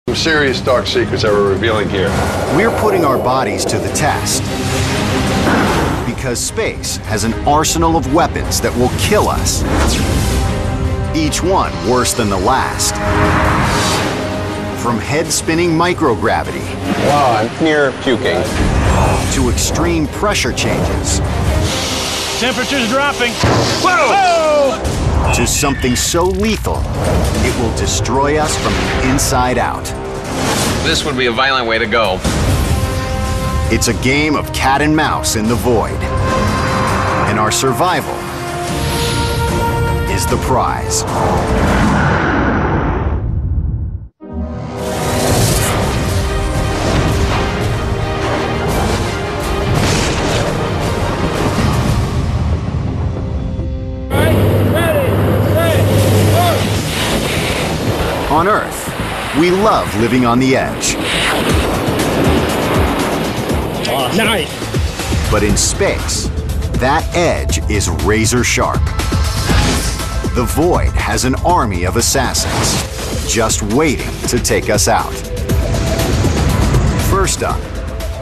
Some serious dark secrets that we're revealing here. We're putting our bodies to the test. Because space has an arsenal of weapons that will kill us. Each one worse than the last. From head-spinning microgravity. Wow, I'm near puking. To extreme pressure changes. Temperature's dropping. Whoa! To something so lethal, it will destroy us from the inside out. This would be a violent way to go. It's a game of cat and mouse in the void. And our survival is the prize. On Earth, we love living on the edge. Nice. But in space, that edge is razor sharp. The void has an army of assassins just waiting to take us out. First up,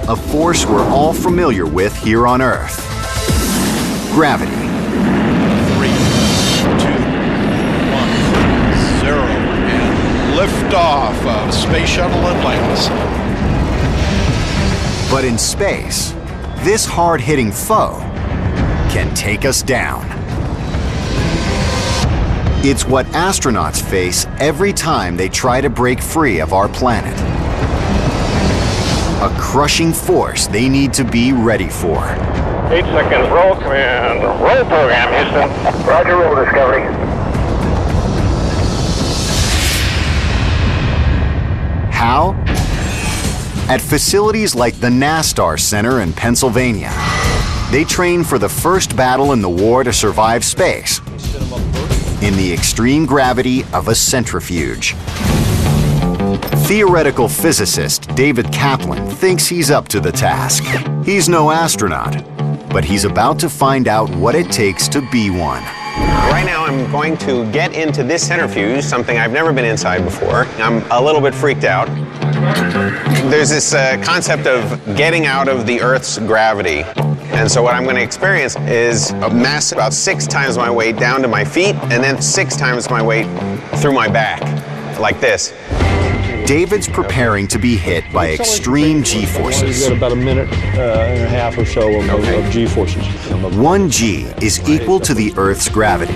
a force we're all familiar with here on Earth. Gravity. 3, 2, 1, 0, and liftoff of Space Shuttle Atlantis. But in space, this hard-hitting foe can take us down. It's what astronauts face every time they try to break free of our planet. A crushing force they need to be ready for. 8 seconds. Roll command. Roll program, Houston. Roger, roll Discovery. How? At facilities like the NASTAR Center in Pennsylvania. They train for the first battle in the war to survive space in the extreme gravity of a centrifuge. Theoretical physicist David Kaplan thinks he's up to the task. He's no astronaut, but he's about to find out what it takes to be one. Right now I'm going to get into this centrifuge, something I've never been inside before. I'm a little bit freaked out. There's this concept of getting out of the Earth's gravity. And so what I'm going to experience is a mass about 6 times my weight down to my feet, and then 6 times my weight through my back, like this. David's preparing to be hit by extreme G-forces. We've got about a minute and a half or so of G-forces. 1 G is equal to the Earth's gravity.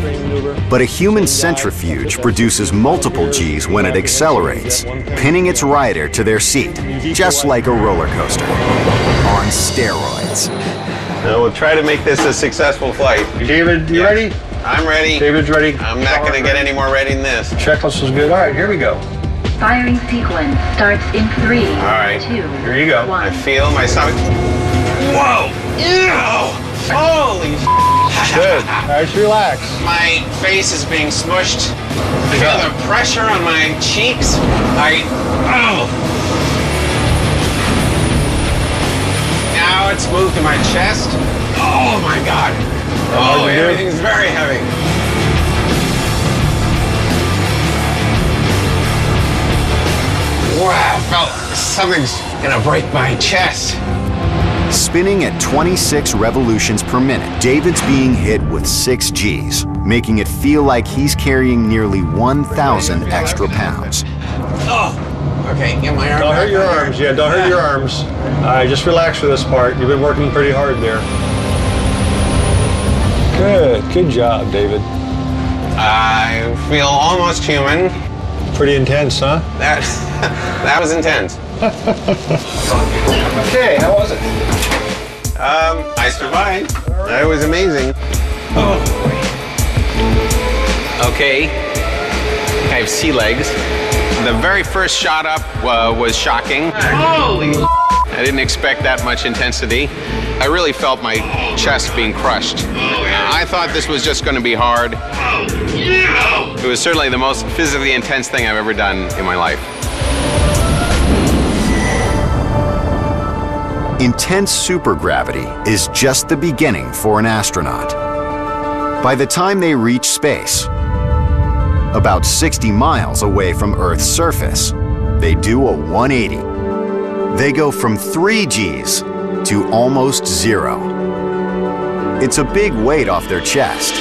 But a human centrifuge produces multiple Gs when it accelerates, pinning its rider to their seat, just like a roller coaster. On steroids. We'll try to make this a successful flight. David, you ready? I'm ready. David's ready. I'm not going to get any more ready than this. Checklist is good. All right, here we go. Firing sequence starts in 3, All right. 2, Here you go. 1. I feel my stomach. Whoa! Ew! Holy Good. All right, just relax. My face is being smushed. I feel the pressure on my cheeks. Oh! Now it's moved to my chest. Oh my God. Oh, everything's very heavy. Wow, I felt something's gonna break my chest. Spinning at 26 revolutions per minute, David's being hit with 6 Gs, making it feel like he's carrying nearly 1,000 extra pounds. Oh, okay, get my arm. Don't hurt your arms. Yeah, don't hurt your arms. All right, just relax for this part. You've been working pretty hard there. Good job, David. I feel almost human. Pretty intense, huh? That was intense. Okay, how was it? I survived. That was amazing. Oh. Okay, I have sea legs. The very first shot up was shocking. Holy! I didn't expect that much intensity. I really felt my chest being crushed. I thought this was just going to be hard. It was certainly the most physically intense thing I've ever done in my life. Intense supergravity is just the beginning for an astronaut. By the time they reach space, about 60 miles away from Earth's surface, they do a 180. They go from 3 Gs to almost 0. It's a big weight off their chest.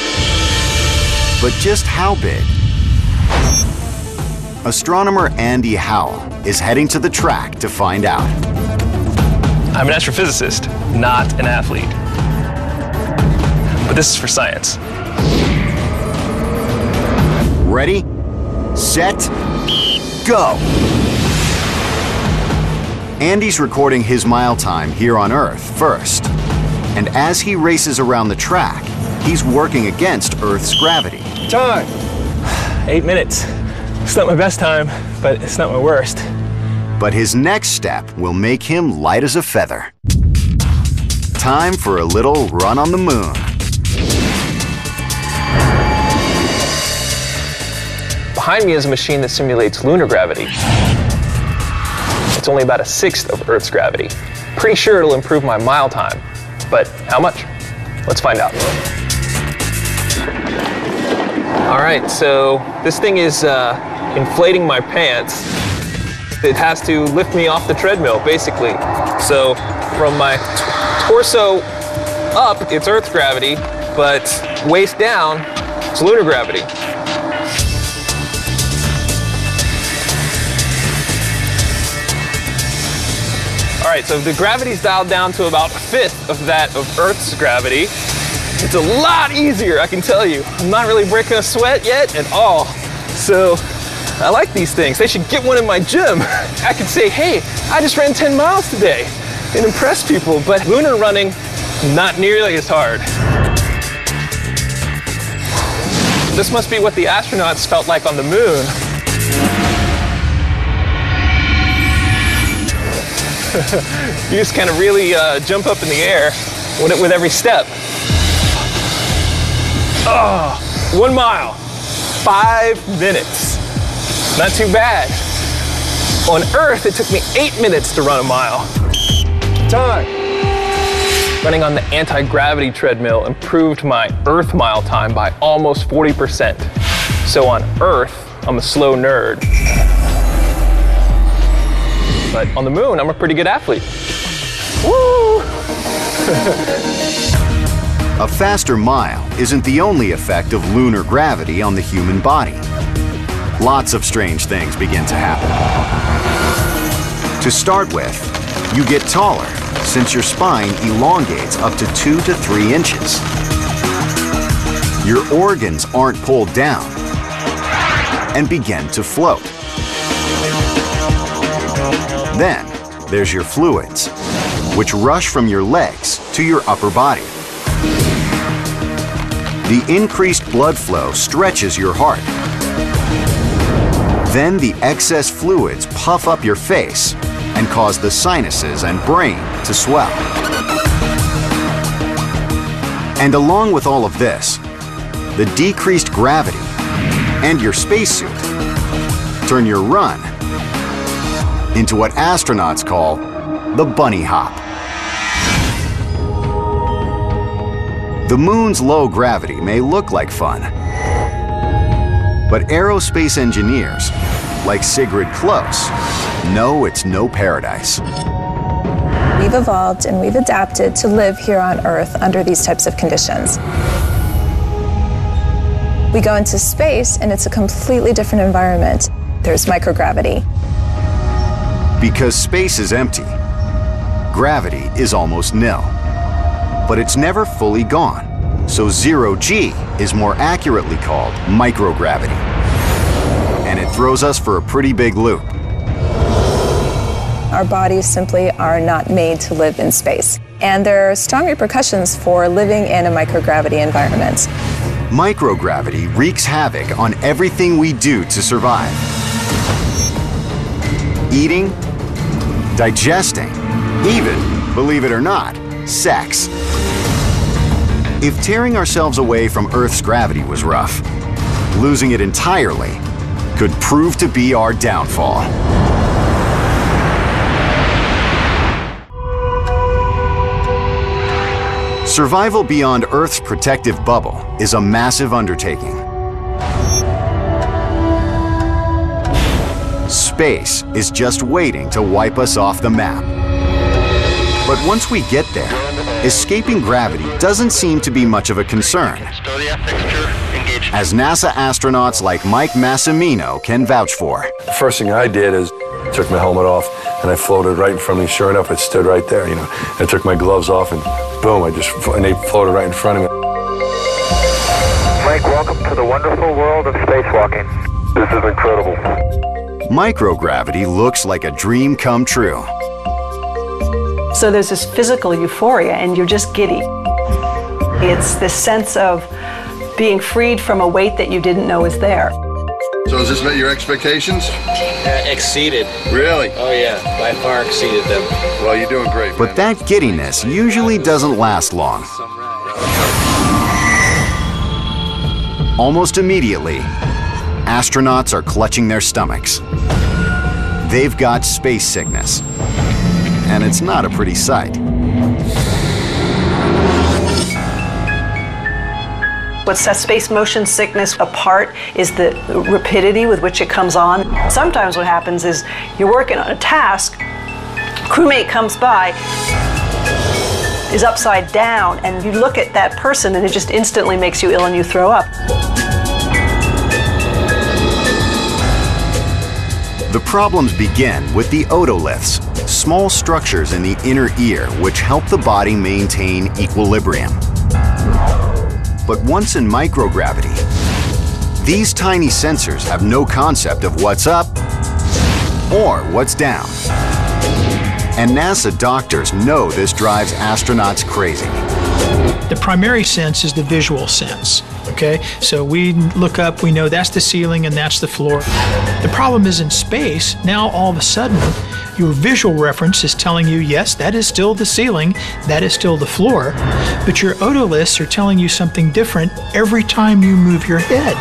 But just how big? Astronomer Andy Howell is heading to the track to find out. I'm an astrophysicist, not an athlete. But this is for science. Ready, set, go! Andy's recording his mile time here on Earth first. And as he races around the track, he's working against Earth's gravity. Time! 8 minutes. It's not my best time, but it's not my worst. But his next step will make him light as a feather. Time for a little run on the moon. Behind me is a machine that simulates lunar gravity. It's only about 1/6 of Earth's gravity. Pretty sure it'll improve my mile time. But how much? Let's find out. All right, so this thing is inflating my pants. It has to lift me off the treadmill, basically. So from my torso up, it's Earth's gravity, but waist down, it's lunar gravity. All right, so the gravity's dialed down to about 1/5 of that of Earth's gravity. It's a lot easier, I can tell you. I'm not really breaking a sweat yet at all. So I like these things. They should get one in my gym. I could say, hey, I just ran 10 miles today and impress people, but lunar running, not nearly as hard. This must be what the astronauts felt like on the moon. You just kind of really jump up in the air with every step. Oh, 1 mile, 5 minutes. Not too bad. On Earth, it took me 8 minutes to run a mile. Time! Running on the anti-gravity treadmill improved my Earth mile time by almost 40%. So on Earth, I'm a slow nerd. But on the moon, I'm a pretty good athlete. Woo! A faster mile isn't the only effect of lunar gravity on the human body. Lots of strange things begin to happen. To start with, you get taller, since your spine elongates up to 2 to 3 inches. Your organs aren't pulled down and begin to float. Then, there's your fluids, which rush from your legs to your upper body. The increased blood flow stretches your heart. Then the excess fluids puff up your face and cause the sinuses and brain to swell. And along with all of this, the decreased gravity and your spacesuit turn your run into what astronauts call the bunny hop. The moon's low gravity may look like fun, but aerospace engineers, like Sigrid Close, know it's no paradise. We've evolved and we've adapted to live here on Earth under these types of conditions. We go into space and it's a completely different environment. There's microgravity. Because space is empty, gravity is almost nil. But it's never fully gone, so 0G is more accurately called microgravity. And it throws us for a pretty big loop. Our bodies simply are not made to live in space. And there are strong repercussions for living in a microgravity environment. Microgravity wreaks havoc on everything we do to survive. Eating, digesting, even, believe it or not, sex. If tearing ourselves away from Earth's gravity was rough, losing it entirely could prove to be our downfall. Survival beyond Earth's protective bubble is a massive undertaking. space is just waiting to wipe us off the map. But once we get there, escaping gravity doesn't seem to be much of a concern, as NASA astronauts like Mike Massimino can vouch for. The first thing I did is took my helmet off and I floated right in front of me. Sure enough, it stood right there, you know. I took my gloves off and boom, and they floated right in front of me. Mike, welcome to the wonderful world of spacewalking. This is incredible. Microgravity looks like a dream come true. So there's this physical euphoria and you're just giddy. It's this sense of being freed from a weight that you didn't know was there. So has this met your expectations? Exceeded. Really? Oh yeah, by far exceeded them. Well, you're doing great, man. But that giddiness usually doesn't last long. Almost immediately, astronauts are clutching their stomachs. They've got space sickness, and it's not a pretty sight. What sets space motion sickness apart is the rapidity with which it comes on. Sometimes what happens is you're working on a task, crewmate comes by, is upside down, and you look at that person and it just instantly makes you ill and you throw up. The problems begin with the otoliths, small structures in the inner ear which help the body maintain equilibrium. But once in microgravity, these tiny sensors have no concept of what's up or what's down. And NASA doctors know this drives astronauts crazy. The primary sense is the visual sense, okay? So we look up, we know that's the ceiling and that's the floor. The problem is in space, now all of a sudden, your visual reference is telling you, yes, that is still the ceiling, that is still the floor, but your otoliths are telling you something different every time you move your head.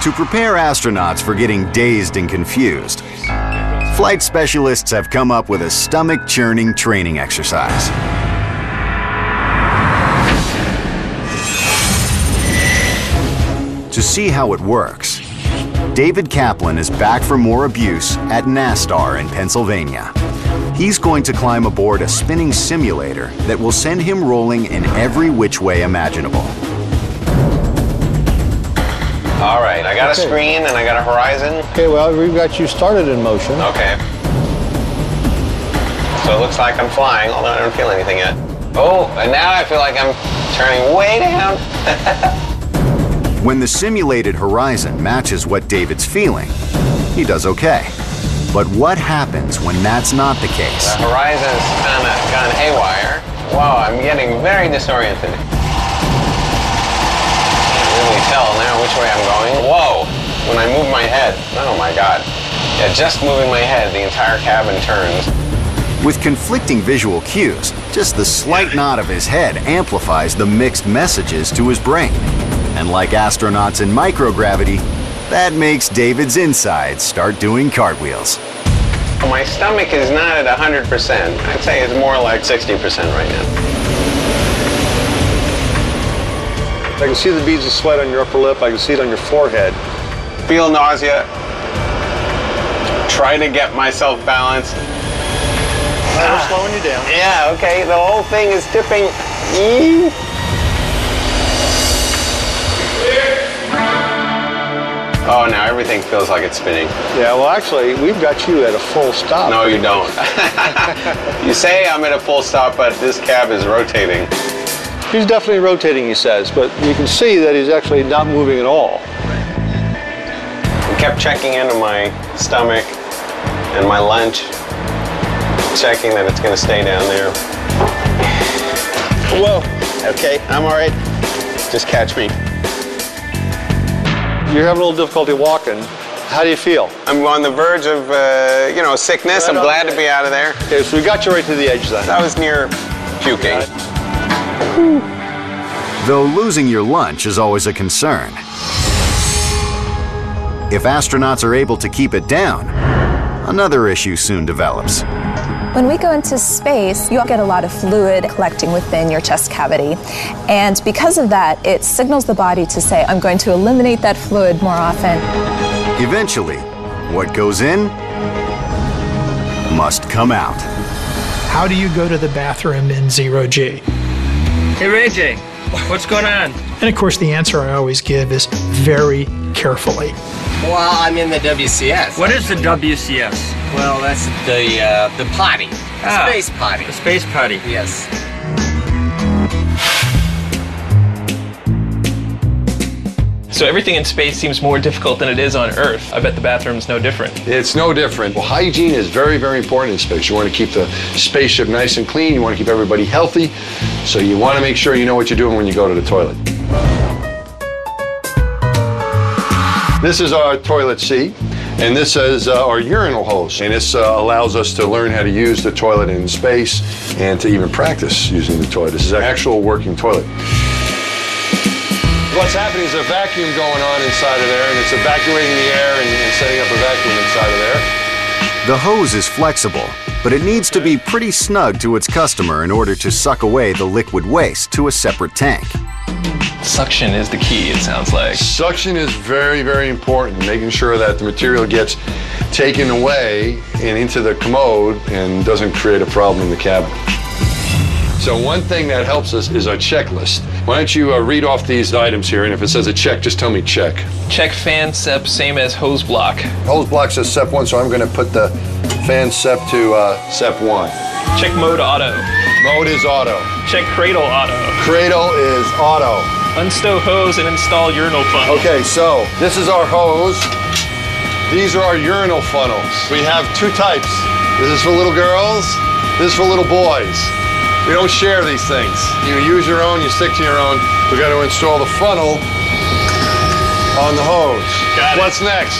To prepare astronauts for getting dazed and confused, flight specialists have come up with a stomach-churning training exercise. To see how it works, David Kaplan is back for more abuse at NASTAR in Pennsylvania. He's going to climb aboard a spinning simulator that will send him rolling in every which way imaginable. All right, I got a screen and I got a horizon. Okay, well, we've got you started in motion. Okay. So it looks like I'm flying, although I don't feel anything yet. Oh, and now I feel like I'm turning way down. When the simulated horizon matches what David's feeling, he does okay. But what happens when that's not the case? The horizon's kind of gone haywire. Wow, I'm getting very disoriented. Can't really tell now which way I'm going. Whoa, when I move my head, oh my God. Yeah, just moving my head, the entire cabin turns. With conflicting visual cues, just the slight nod of his head amplifies the mixed messages to his brain. And like astronauts in microgravity, that makes David's insides start doing cartwheels. My stomach is not at 100%. I'd say it's more like 60% right now. I can see the beads of sweat on your upper lip. I can see it on your forehead. Feel nausea. Try to get myself balanced. We're slowing you down. Yeah, okay. The whole thing is tipping. Oh, now everything feels like it's spinning. Yeah, well, actually, we've got you at a full stop. No, you don't. You say I'm at a full stop, but this cab is rotating. He's definitely rotating, he says, but you can see that he's actually not moving at all. I kept checking into my stomach and my lunch, checking that it's going to stay down there. Whoa. Okay, I'm all right. Just catch me. You're having a little difficulty walking. How do you feel? I'm on the verge of, sickness. Right, I'm glad to be out of there. Okay, so we got you right to the edge then. I was near puking. Though losing your lunch is always a concern. If astronauts are able to keep it down, another issue soon develops. When we go into space, you get a lot of fluid collecting within your chest cavity. And because of that, it signals the body to say, I'm going to eliminate that fluid more often. Eventually, what goes in must come out. How do you go to the bathroom in 0G? Hey, Ray J, what's going on? And of course, the answer I always give is very carefully. Well, I'm in the WCS. What is the WCS? Well, that's the potty. The space potty. The space potty. Yes. So everything in space seems more difficult than it is on Earth. I bet the bathroom's no different. It's no different. Well, hygiene is very, very important in space. You want to keep the spaceship nice and clean. You want to keep everybody healthy. So you want to make sure you know what you're doing when you go to the toilet. This is our toilet seat, and this is our urinal hose. And this allows us to learn how to use the toilet in space and to even practice using the toilet. This is an actual working toilet. What's happening is a vacuum going on inside of there, and it's evacuating the air and setting up a vacuum inside of there. The hose is flexible, but it needs to be pretty snug to its customer in order to suck away the liquid waste to a separate tank. Suction is the key, it sounds like. Suction is very, very important, making sure that the material gets taken away and into the commode and doesn't create a problem in the cabin. So one thing that helps us is our checklist. Why don't you read off these items here, and if it says a check, just tell me check. Check fan SEP, same as hose block. Hose block says SEP 1, so I'm going to put the fan SEP to SEP 1. Check mode auto. Mode is auto. Check cradle auto. Cradle is auto. Unstow hose and install urinal funnel. Okay, so this is our hose. These are our urinal funnels. We have two types. This is for little girls. This is for little boys. We don't share these things. You use your own, you stick to your own. We've got to install the funnel on the hose. Got it. What's next?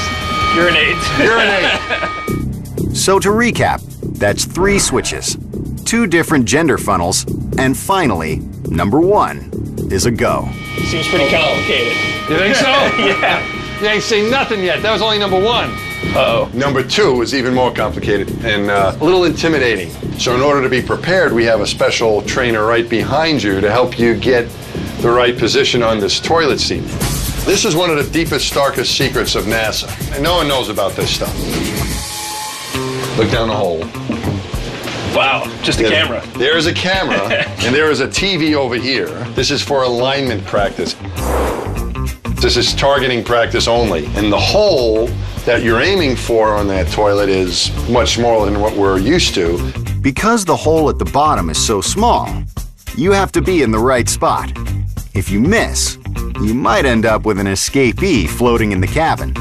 Urinate. Urinate. So to recap, that's 3 switches, 2 different gender funnels, and finally, number 1 is a go. Seems pretty complicated. You think so? Yeah. You ain't seen nothing yet. That was only number 1. Uh-oh. Number 2 is even more complicated and a little intimidating. So in order to be prepared, we have a special trainer right behind you to help you get the right position on this toilet seat. This is one of the deepest, darkest secrets of NASA. And no one knows about this stuff. Look down the hole. Wow, just a camera. There's a camera, and there is a TV over here. This is for alignment practice. This is targeting practice only. And the hole that you're aiming for on that toilet is much smaller than what we're used to. Because the hole at the bottom is so small, you have to be in the right spot. If you miss, you might end up with an escapee floating in the cabin.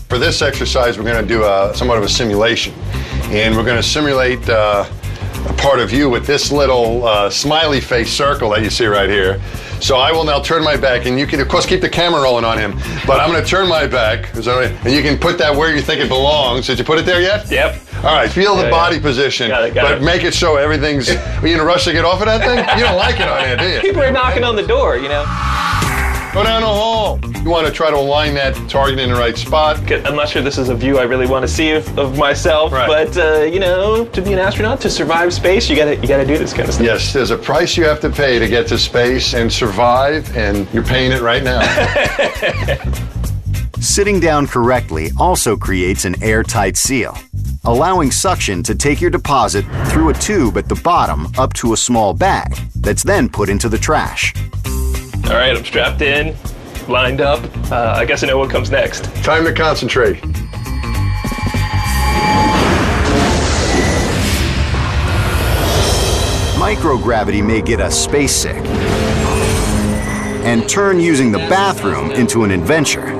For this exercise, we're going to do somewhat of a simulation. And we're going to simulate a part of you with this little smiley face circle that you see right here. So I will now turn my back, and you can, of course, keep the camera rolling on him, but I'm going to turn my back, and you can put that where you think it belongs. Did you put it there yet? Yep. All right, feel the body position, but make it so everything's, are you in a rush to get off of that thing? You don't like it on there, do you? People are knocking on the door, you know. Go down the hall. You want to try to align that target in the right spot. I'm not sure this is a view I really want to see of myself, right. But you know, to be an astronaut, to survive space, you gotta do this kind of stuff. Yes, there's a price you have to pay to get to space and survive, and you're paying it right now. Sitting down correctly also creates an airtight seal, allowing suction to take your deposit through a tube at the bottom up to a small bag that's then put into the trash. All right, I'm strapped in, lined up. I guess I know what comes next. Time to concentrate. Microgravity may get us space sick and turn using the bathroom into an adventure.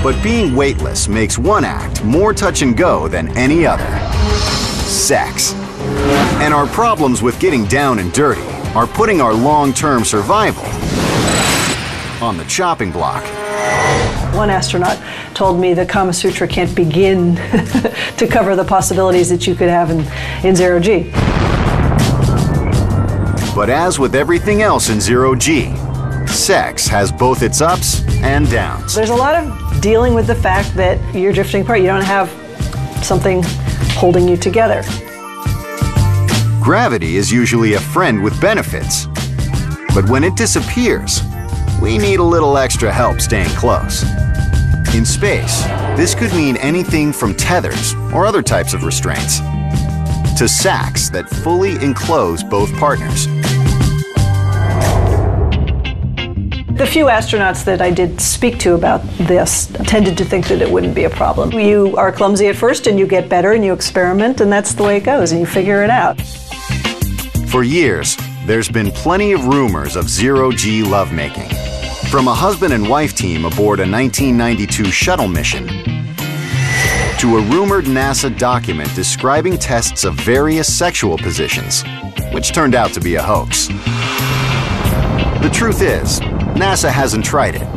But being weightless makes one act more touch and go than any other: sex. And our problems with getting down and dirty are putting our long-term survival on the chopping block. One astronaut told me the Kama Sutra can't begin to cover the possibilities that you could have in 0G. But as with everything else in 0G, sex has both its ups and downs. There's a lot of dealing with the fact that you're drifting apart. You don't have something holding you together. Gravity is usually a friend with benefits, but when it disappears, we need a little extra help staying close. In space, this could mean anything from tethers or other types of restraints to sacks that fully enclose both partners. The few astronauts that I did speak to about this tended to think that it wouldn't be a problem. You are clumsy at first and you get better and you experiment, and that's the way it goes, and you figure it out. For years, there's been plenty of rumors of zero-G lovemaking. From a husband and wife team aboard a 1992 shuttle mission to a rumored NASA document describing tests of various sexual positions, which turned out to be a hoax. The truth is, NASA hasn't tried it.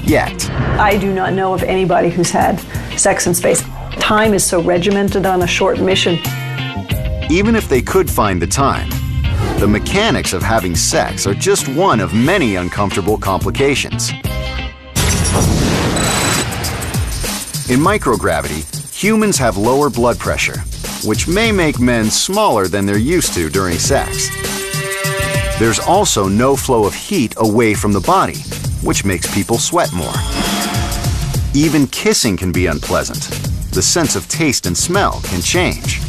Yet. I do not know of anybody who's had sex in space. Time is so regimented on a short mission. Even if they could find the time, the mechanics of having sex are just one of many uncomfortable complications. In microgravity, humans have lower blood pressure, which may make men smaller than they're used to during sex. There's also no flow of heat away from the body, which makes people sweat more. Even kissing can be unpleasant. The sense of taste and smell can change.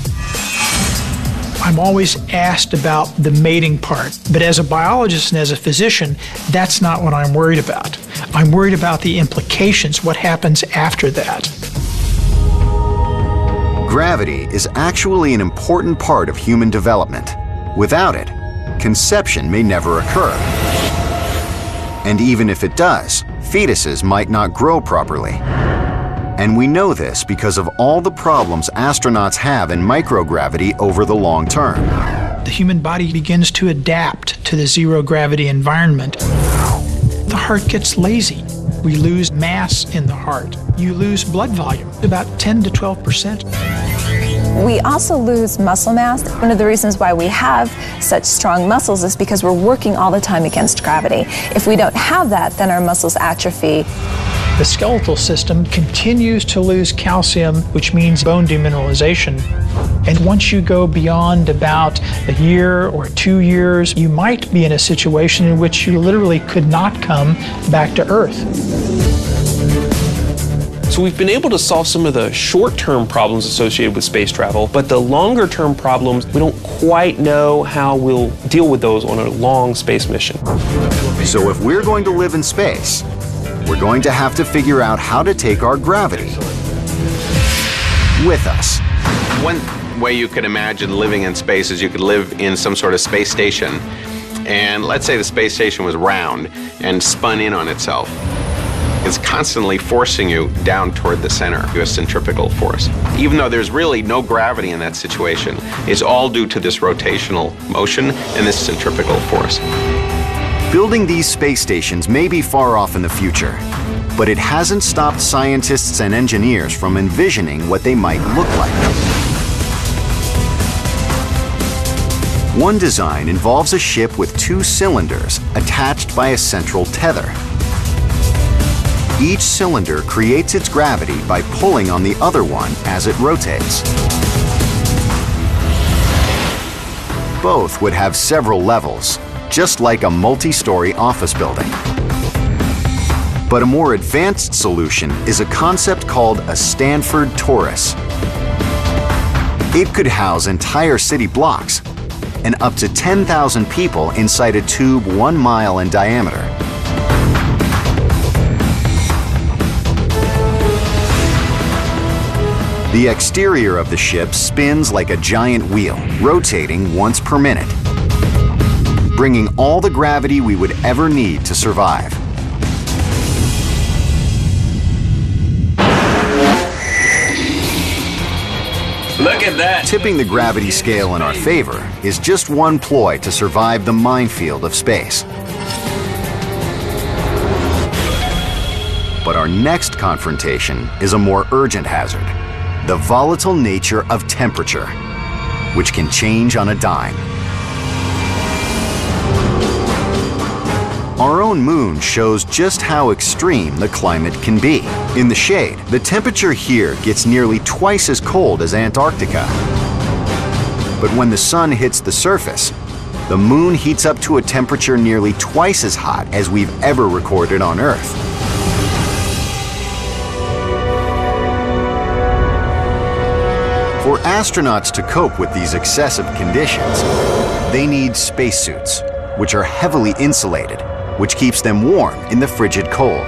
I'm always asked about the mating part, but as a biologist and as a physician, that's not what I'm worried about. I'm worried about the implications, what happens after that. Gravity is actually an important part of human development. Without it, conception may never occur. And even if it does, fetuses might not grow properly. And we know this because of all the problems astronauts have in microgravity over the long term. The human body begins to adapt to the zero-gravity environment. The heart gets lazy. We lose mass in the heart. You lose blood volume, about 10 to 12%. We also lose muscle mass. One of the reasons why we have such strong muscles is because we're working all the time against gravity. If we don't have that, then our muscles atrophy. The skeletal system continues to lose calcium, which means bone demineralization. And once you go beyond about a year or 2 years, you might be in a situation in which you literally could not come back to Earth. So we've been able to solve some of the short-term problems associated with space travel, but the longer-term problems, we don't quite know how we'll deal with those on a long space mission. So if we're going to live in space, we're going to have to figure out how to take our gravity with us. One way you could imagine living in space is you could live in some sort of space station, and let's say the space station was round and spun in on itself. It's constantly forcing you down toward the center, a centripetal force. Even though there's really no gravity in that situation, it's all due to this rotational motion and this centripetal force. Building these space stations may be far off in the future, but it hasn't stopped scientists and engineers from envisioning what they might look like. One design involves a ship with 2 cylinders attached by a central tether. Each cylinder creates its gravity by pulling on the other one as it rotates. Both would have several levels, just like a multi-story office building. But a more advanced solution is a concept called a Stanford torus. It could house entire city blocks and up to 10,000 people inside a tube 1 mile in diameter. The exterior of the ship spins like a giant wheel, rotating once per minute, bringing all the gravity we would ever need to survive. Look at that! Tipping the gravity scale in our favor is just one ploy to survive the minefield of space. But our next confrontation is a more urgent hazard: the volatile nature of temperature, which can change on a dime. Our own moon shows just how extreme the climate can be. In the shade, the temperature here gets nearly twice as cold as Antarctica. But when the sun hits the surface, the moon heats up to a temperature nearly twice as hot as we've ever recorded on Earth. For astronauts to cope with these excessive conditions, they need spacesuits, which are heavily insulated, which keeps them warm in the frigid cold.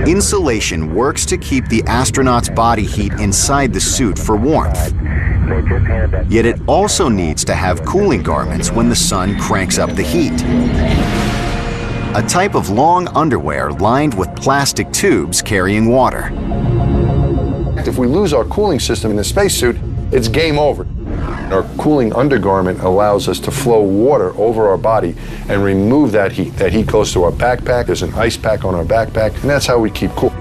Insulation works to keep the astronaut's body heat inside the suit for warmth. Yet it also needs to have cooling garments when the sun cranks up the heat. A type of long underwear lined with plastic tubes carrying water. If we lose our cooling system in the spacesuit, it's game over. Our cooling undergarment allows us to flow water over our body and remove that heat. That heat goes to our backpack. There's an ice pack on our backpack, and that's how we keep cool.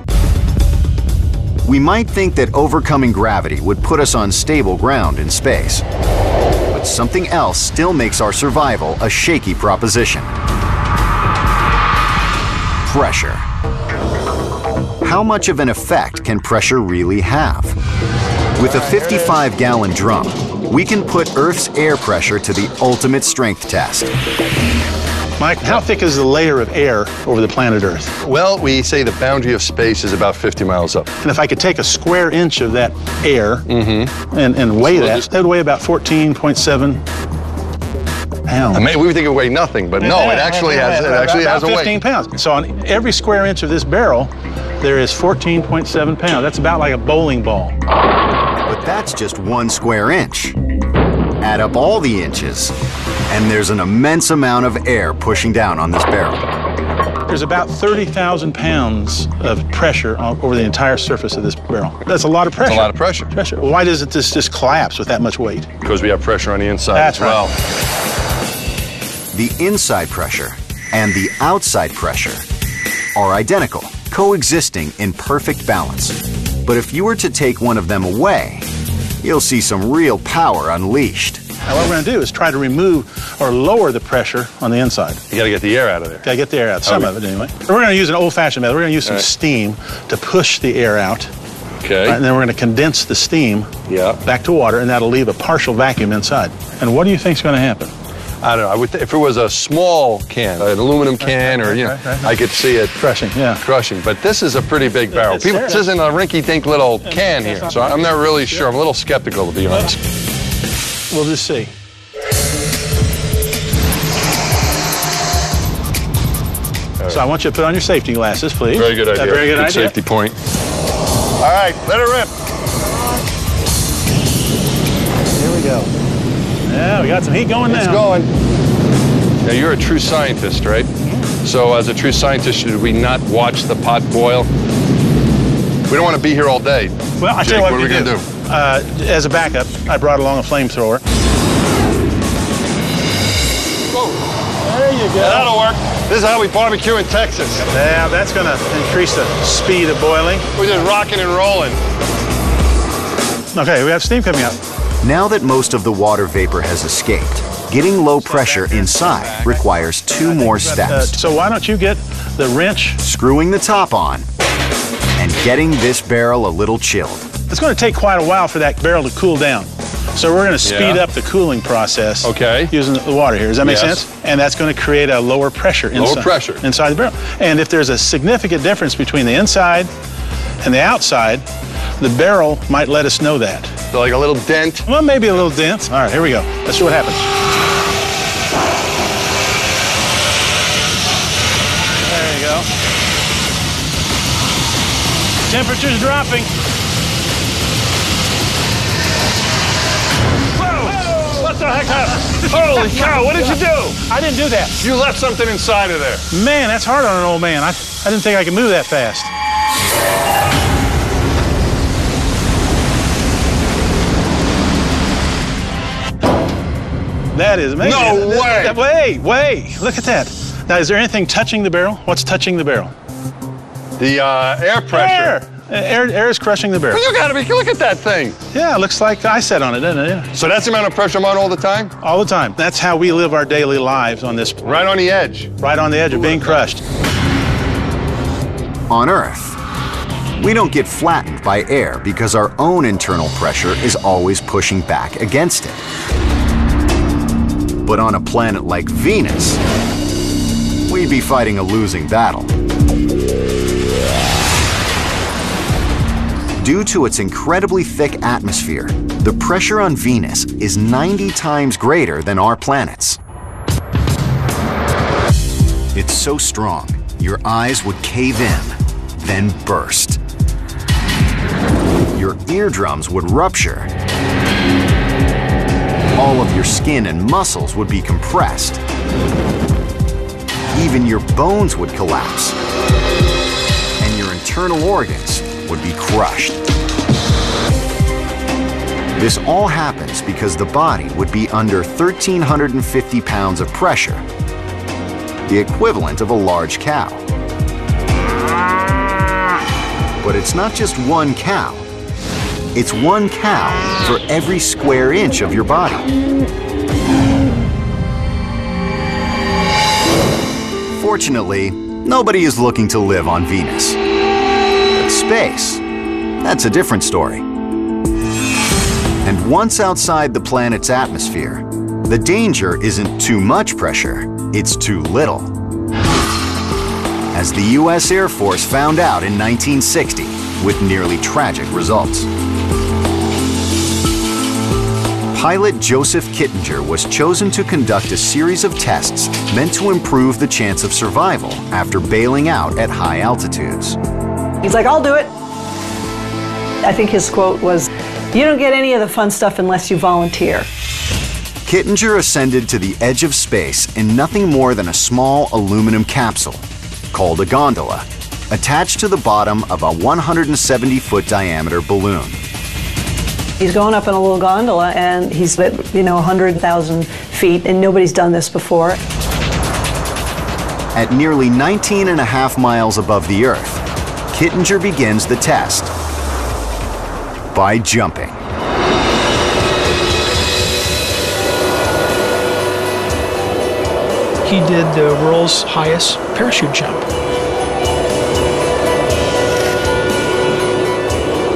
We might think that overcoming gravity would put us on stable ground in space. But something else still makes our survival a shaky proposition. Pressure. How much of an effect can pressure really have? With a 55-gallon drum, we can put Earth's air pressure to the ultimate strength test. Mike, how thick is the layer of air over the planet Earth? Well, we say the boundary of space is about 50 miles up. And if I could take a square inch of that air and weigh that would weigh about 14.7 pounds. I mean, we would think it would weigh nothing, but no, it actually has a weight. 15 pounds. So on every square inch of this barrel, there is 14.7 pounds. That's about like a bowling ball. But that's just 1 square inch. Add up all the inches, and there's an immense amount of air pushing down on this barrel. There's about 30,000 pounds of pressure over the entire surface of this barrel. That's a lot of pressure. That's a lot of pressure. Why doesn't this just collapse with that much weight? Because we have pressure on the inside That's as well. The inside pressure and the outside pressure are identical, coexisting in perfect balance. But if you were to take one of them away, you'll see some real power unleashed. Now what we're going to do is try to remove or lower the pressure on the inside. You got to get the air out of there. Got to get the air out, some of it anyway. We're going to use an old-fashioned method. We're going to use some steam to push the air out. Okay. And then we're going to condense the steam back to water, and that'll leave a partial vacuum inside. And what do you think is going to happen? I don't know. If it was a small can, an aluminum can, or I could see it crushing. Crushing. But this is a pretty big barrel. This isn't a rinky-dink little can here, so I'm not really sure. I'm a little skeptical, to be honest. We'll just see. So I want you to put on your safety glasses, please. Very good idea. Very good idea. Safety point. All right, let it rip. Here we go. Yeah, we got some heat going now. It's going. Now, you're a true scientist, right? So as a true scientist, should we not watch the pot boil? We don't want to be here all day. Well, I tell you what are we going to do? As a backup, I brought along a flamethrower. Whoa. There you go. Yeah, that'll work. This is how we barbecue in Texas. Yeah, that's going to increase the speed of boiling. We're just rocking and rolling. Okay, we have steam coming up. Now that most of the water vapor has escaped, getting low pressure inside requires 2 more steps. So why don't you get the wrench? Screwing the top on and getting this barrel a little chilled. It's going to take quite a while for that barrel to cool down. So we're going to speed up the cooling process using the water here. Does that make sense? And that's going to create a lower pressure inside the barrel. And if there's a significant difference between the inside and the outside, the barrel might let us know that. So like a little dent? Well, maybe a little dent. All right, here we go. Let's see what happens. There you go. Temperature's dropping. Whoa! What the heck happened? Holy cow, what did you do? I didn't do that. You left something inside of there. Man, that's hard on an old man. I didn't think I could move that fast. That is amazing. No way! Wait, look at that. Now, is there anything touching the barrel? What's touching the barrel? The air pressure. Air is crushing the barrel. Well, you gotta be, look at that thing. Yeah, it looks like I sat on it, doesn't it? Yeah. So that's the amount of pressure I'm on all the time? All the time. That's how we live our daily lives on this. Right on the edge. Right on the edge of being crushed. On Earth, we don't get flattened by air because our own internal pressure is always pushing back against it. But on a planet like Venus, we'd be fighting a losing battle. Due to its incredibly thick atmosphere, the pressure on Venus is 90 times greater than our planet's. It's so strong, your eyes would cave in, then burst. Your eardrums would rupture. All of your skin and muscles would be compressed. Even your bones would collapse. And your internal organs would be crushed. This all happens because the body would be under 1,350 pounds of pressure, the equivalent of a large cow. But it's not just one cow. It's one cow for every square inch of your body. Fortunately, nobody is looking to live on Venus. But space, that's a different story. And once outside the planet's atmosphere, the danger isn't too much pressure, it's too little. As the US Air Force found out in 1960 with nearly tragic results. Pilot Joseph Kittinger was chosen to conduct a series of tests meant to improve the chance of survival after bailing out at high altitudes. He's like, I'll do it. I think his quote was, "You don't get any of the fun stuff unless you volunteer." Kittinger ascended to the edge of space in nothing more than a small aluminum capsule, called a gondola, attached to the bottom of a 170-foot diameter balloon. He's going up in a little gondola and he's at, 100,000 feet, and nobody's done this before. At nearly 19.5 miles above the Earth, Kittinger begins the test by jumping. He did the world's highest parachute jump.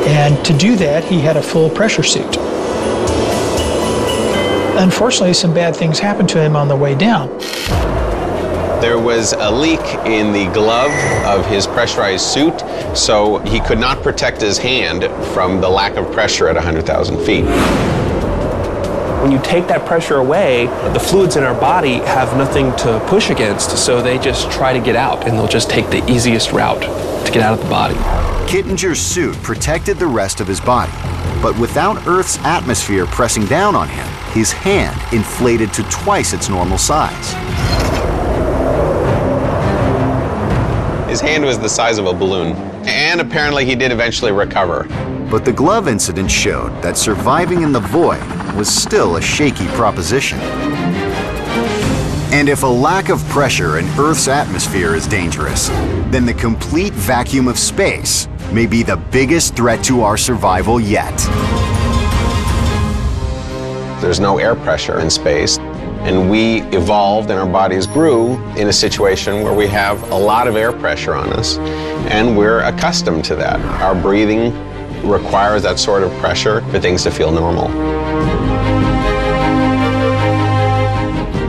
And to do that, he had a full pressure suit. Unfortunately, some bad things happened to him on the way down. There was a leak in the glove of his pressurized suit, so he could not protect his hand from the lack of pressure at 100,000 feet. When you take that pressure away, the fluids in our body have nothing to push against, so they just try to get out, and they'll just take the easiest route to get out of the body. Kittinger's suit protected the rest of his body, but without Earth's atmosphere pressing down on him, his hand inflated to twice its normal size. His hand was the size of a balloon, and apparently he did eventually recover. But the glove incident showed that surviving in the void was still a shaky proposition. And if a lack of pressure in Earth's atmosphere is dangerous, then the complete vacuum of space may be the biggest threat to our survival yet. There's no air pressure in space, and we evolved and our bodies grew in a situation where we have a lot of air pressure on us, and we're accustomed to that. Our breathing requires that sort of pressure for things to feel normal.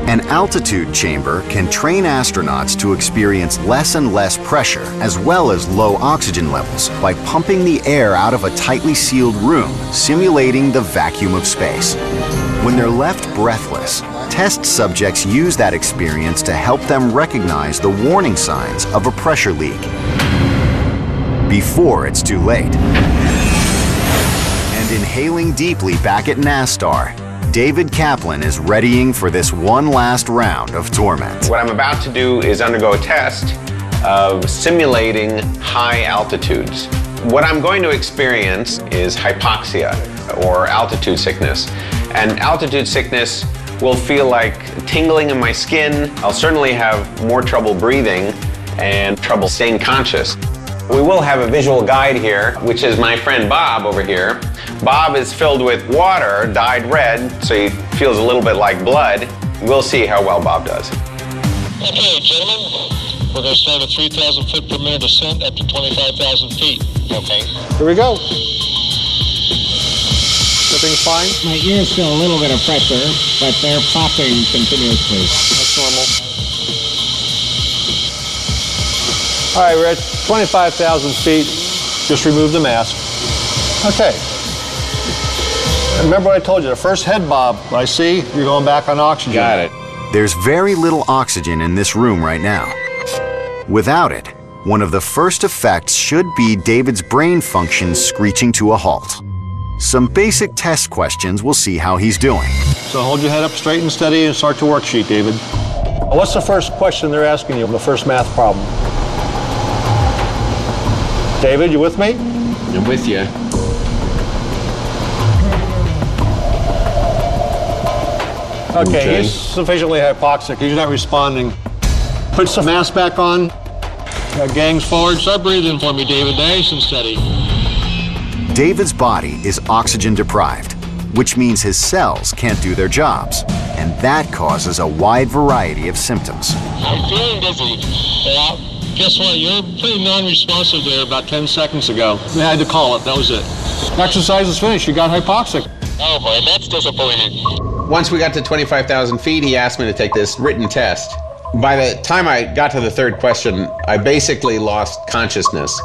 An altitude chamber can train astronauts to experience less and less pressure as well as low oxygen levels by pumping the air out of a tightly sealed room, simulating the vacuum of space. When they're left breathless, test subjects use that experience to help them recognize the warning signs of a pressure leak before it's too late. And inhaling deeply back at NASTAR, David Kaplan is readying for this one last round of torment. What I'm about to do is undergo a test of simulating high altitudes. What I'm going to experience is hypoxia, or altitude sickness. And altitude sickness will feel like tingling in my skin. I'll certainly have more trouble breathing and trouble staying conscious. We will have a visual guide here, which is my friend Bob over here. Bob is filled with water, dyed red, so he feels a little bit like blood. We'll see how well Bob does. Okay, gentlemen, we're going to start a 3,000 foot per minute ascent up to 25,000 feet. Okay. Here we go. Everything's fine? My ears feel a little bit of pressure, but they're popping continuously. That's normal. All right, we're at 25,000 feet. Just remove the mask. Okay. Remember what I told you, the first head bob I see, you're going back on oxygen. Got it. There's very little oxygen in this room right now. Without it, one of the first effects should be David's brain functions screeching to a halt. Some basic test questions will see how he's doing. So hold your head up straight and steady and start the worksheet, David. What's the first question they're asking you, the first math problem? David, you with me? I'm with you. Okay, he's sufficiently hypoxic. He's not responding. Put some mask back on. Gangs forward. Start breathing for me, David. Nice and steady. David's body is oxygen deprived, which means his cells can't do their jobs, and that causes a wide variety of symptoms. I'm feeling dizzy. Yeah. Guess what? You're pretty non-responsive there about 10 seconds ago. They had to call it. That was it. Exercise is finished. You got hypoxic. Oh boy, that's disappointing. Once we got to 25,000 feet, he asked me to take this written test. By the time I got to the third question, I basically lost consciousness.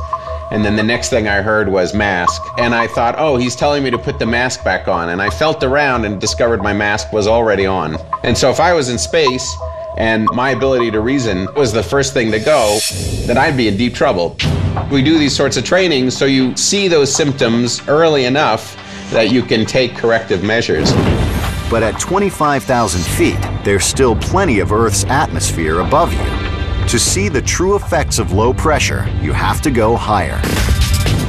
And then the next thing I heard was mask. And I thought, oh, he's telling me to put the mask back on. And I felt around and discovered my mask was already on. And so if I was in space and my ability to reason was the first thing to go, then I'd be in deep trouble. We do these sorts of trainings so you see those symptoms early enough that you can take corrective measures. But at 25,000 feet, there's still plenty of Earth's atmosphere above you. To see the true effects of low pressure, you have to go higher.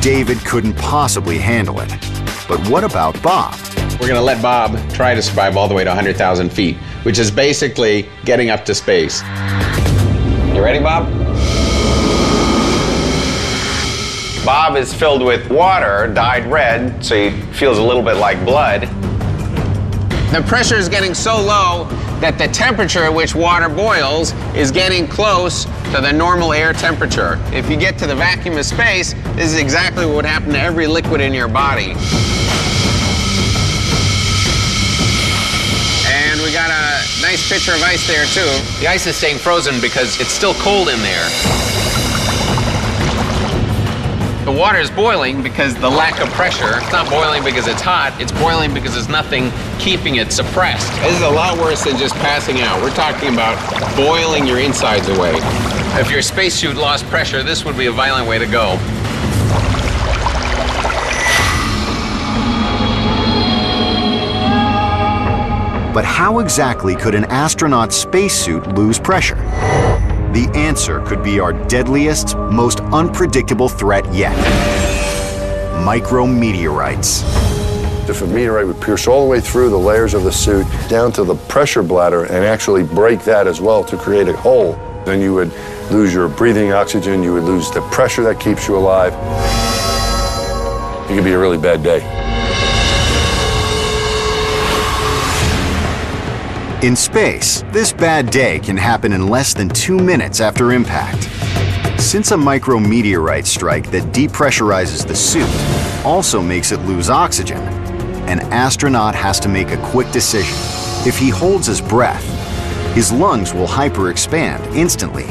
David couldn't possibly handle it. But what about Bob? We're going to let Bob try to survive all the way to 100,000 feet, which is basically getting up to space. You ready, Bob? Bob is filled with water, dyed red, so he feels a little bit like blood. The pressure is getting so low that the temperature at which water boils is getting close to the normal air temperature. If you get to the vacuum of space, this is exactly what would happen to every liquid in your body. And we got a nice pitcher of ice there too. The ice is staying frozen because it's still cold in there. The water is boiling because the lack of pressure. It's not boiling because it's hot, it's boiling because there's nothing keeping it suppressed. This is a lot worse than just passing out. We're talking about boiling your insides away. If your spacesuit lost pressure, this would be a violent way to go. But how exactly could an astronaut's spacesuit lose pressure? The answer could be our deadliest, most unpredictable threat yet. Micrometeorites. If a meteorite would pierce all the way through the layers of the suit down to the pressure bladder and actually break that as well to create a hole, then you would lose your breathing oxygen, you would lose the pressure that keeps you alive. It could be a really bad day. In space, this bad day can happen in less than 2 minutes after impact. Since a micrometeorite strike that depressurizes the suit also makes it lose oxygen, an astronaut has to make a quick decision. If he holds his breath, his lungs will hyperexpand instantly,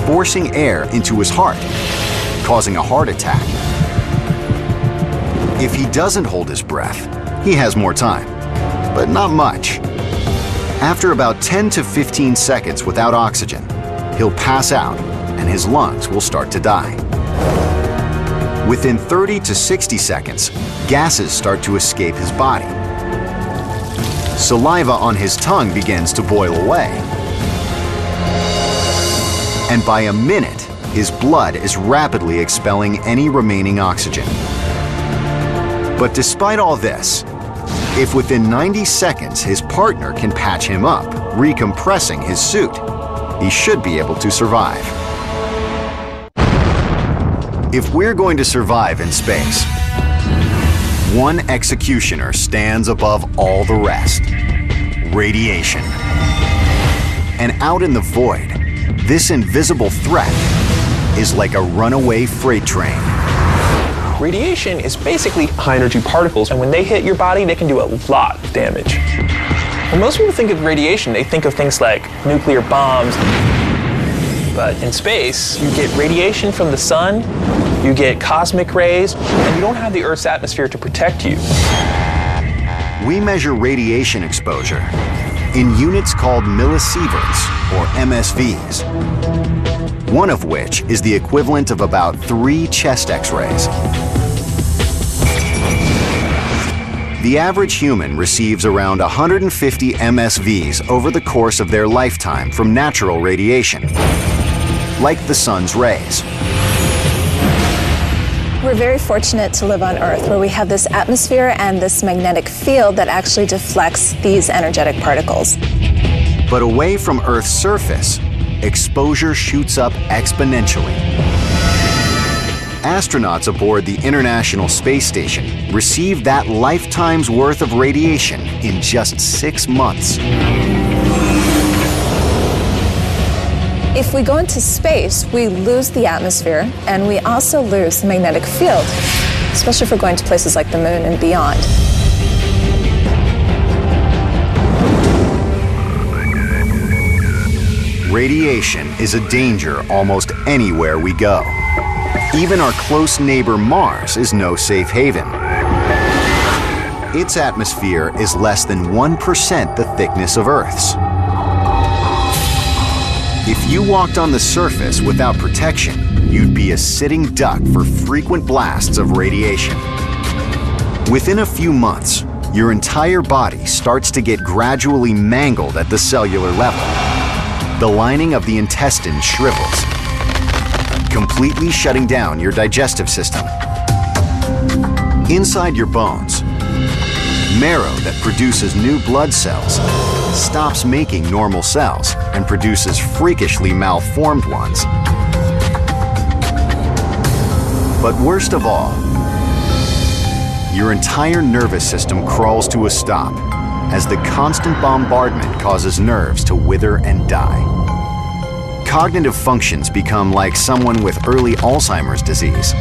forcing air into his heart, causing a heart attack. If he doesn't hold his breath, he has more time, but not much. After about 10 to 15 seconds without oxygen, he'll pass out and his lungs will start to die. Within 30 to 60 seconds, gases start to escape his body. Saliva on his tongue begins to boil away. And by a minute, his blood is rapidly expelling any remaining oxygen. But despite all this, if within 90 seconds his partner can patch him up, recompressing his suit, he should be able to survive. If we're going to survive in space, one executioner stands above all the rest: radiation. And out in the void, this invisible threat is like a runaway freight train. Radiation is basically high-energy particles, and when they hit your body, they can do a lot of damage. When most people think of radiation, they think of things like nuclear bombs. But in space, you get radiation from the sun, you get cosmic rays, and you don't have the Earth's atmosphere to protect you. We measure radiation exposure in units called millisieverts, or MSVs, one of which is the equivalent of about 3 chest X-rays. The average human receives around 150 MSVs over the course of their lifetime from natural radiation, like the sun's rays. We're very fortunate to live on Earth, where we have this atmosphere and this magnetic field that actually deflects these energetic particles. But away from Earth's surface, exposure shoots up exponentially. Astronauts aboard the International Space Station receive that lifetime's worth of radiation in just 6 months. If we go into space, we lose the atmosphere, and we also lose the magnetic field, especially if we're going to places like the moon and beyond. Radiation is a danger almost anywhere we go. Even our close neighbor Mars is no safe haven. Its atmosphere is less than 1% the thickness of Earth's. If you walked on the surface without protection, you'd be a sitting duck for frequent blasts of radiation. Within a few months, your entire body starts to get gradually mangled at the cellular level. The lining of the intestine shrivels, completely shutting down your digestive system. Inside your bones, marrow that produces new blood cells stops making normal cells and produces freakishly malformed ones. But worst of all, your entire nervous system crawls to a stop as the constant bombardment causes nerves to wither and die. Cognitive functions become like someone with early Alzheimer's disease.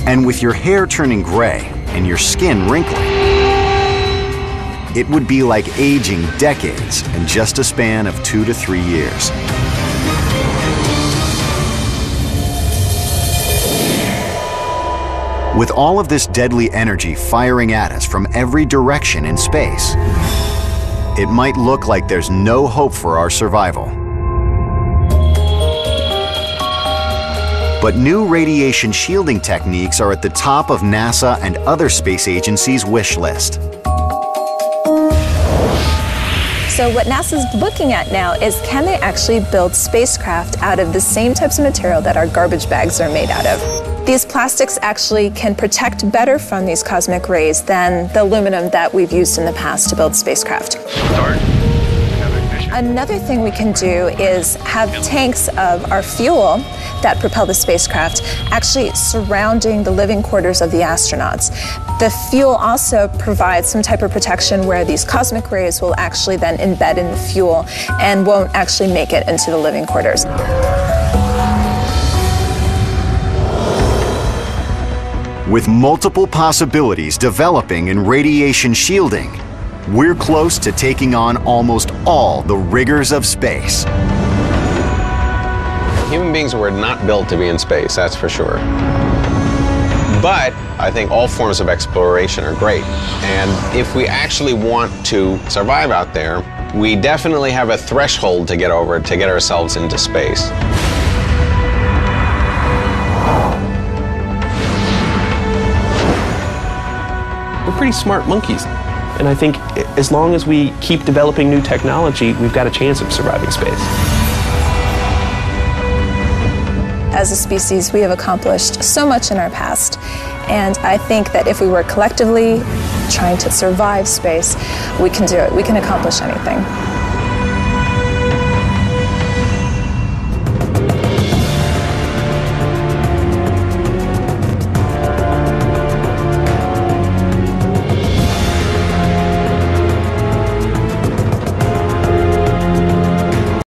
And with your hair turning gray and your skin wrinkling, it would be like aging decades in just a span of 2 to 3 years. With all of this deadly energy firing at us from every direction in space, it might look like there's no hope for our survival. But new radiation shielding techniques are at the top of NASA and other space agencies' wish list. So what NASA's looking at now is, can they actually build spacecraft out of the same types of material that our garbage bags are made out of? These plastics actually can protect better from these cosmic rays than the aluminum that we've used in the past to build spacecraft. Another thing we can do is have tanks of our fuel that propel the spacecraft actually surrounding the living quarters of the astronauts. The fuel also provides some type of protection where these cosmic rays will actually then embed in the fuel and won't actually make it into the living quarters. With multiple possibilities developing in radiation shielding, we're close to taking on almost all the rigors of space. Human beings were not built to be in space, that's for sure. But I think all forms of exploration are great. And if we actually want to survive out there, we definitely have a threshold to get over to get ourselves into space. We're pretty smart monkeys. And I think as long as we keep developing new technology, we've got a chance of surviving space. As a species, we have accomplished so much in our past. And I think that if we work collectively, trying to survive space, we can do it. We can accomplish anything.